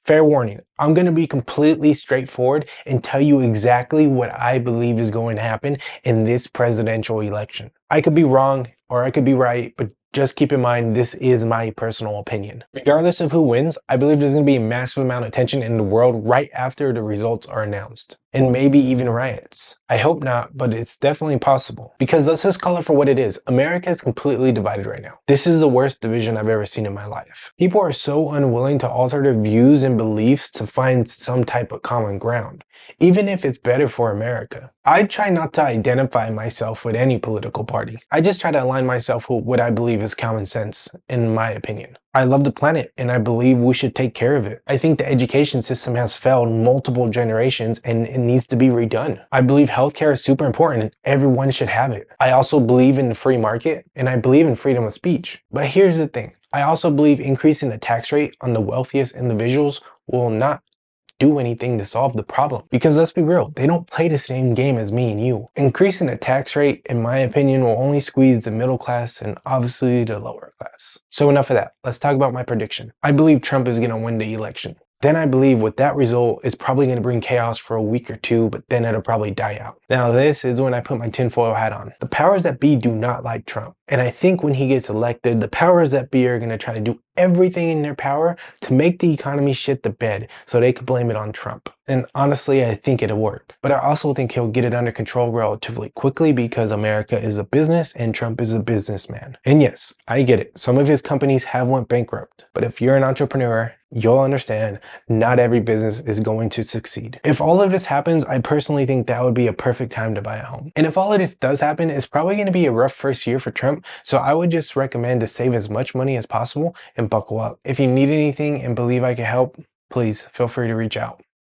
Fair warning, I'm going to be completely straightforward and tell you exactly what I believe is going to happen in this presidential election. I could be wrong or I could be right, but just keep in mind this is my personal opinion. Regardless of who wins, I believe there's going to be a massive amount of tension in the world right after the results are announced. And maybe even riots. I hope not, but it's definitely possible. Because let's just call it for what it is. America is completely divided right now. This is the worst division I've ever seen in my life. People are so unwilling to alter their views and beliefs to find some type of common ground, even if it's better for America. I try not to identify myself with any political party. I just try to align myself with what I believe is common sense, in my opinion. I love the planet and I believe we should take care of it. I think the education system has failed multiple generations and it needs to be redone. I believe healthcare is super important and everyone should have it. I also believe in the free market and I believe in freedom of speech. But here's the thing. I also believe increasing the tax rate on the wealthiest individuals will not do anything to solve the problem. Because let's be real, they don't play the same game as me and you. Increasing the tax rate, in my opinion, will only squeeze the middle class and obviously the lower class. So enough of that. Let's talk about my prediction. I believe Trump is going to win the election. Then I believe with that result, it's probably going to bring chaos for a week or two, but then it'll probably die out. Now this is when I put my tinfoil hat on. The powers that be do not like Trump. And I think when he gets elected, the powers that be are going to try to do everything in their power to make the economy shit the bed so they could blame it on Trump. And honestly, I think it'll work. But I also think he'll get it under control relatively quickly because America is a business and Trump is a businessman. And yes, I get it. Some of his companies have went bankrupt. But if you're an entrepreneur, you'll understand not every business is going to succeed. If all of this happens, I personally think that would be a perfect time to buy a home. And if all of this does happen, it's probably going to be a rough first year for Trump. So I would just recommend to save as much money as possible and buckle up. If you need anything and believe I can help, please feel free to reach out.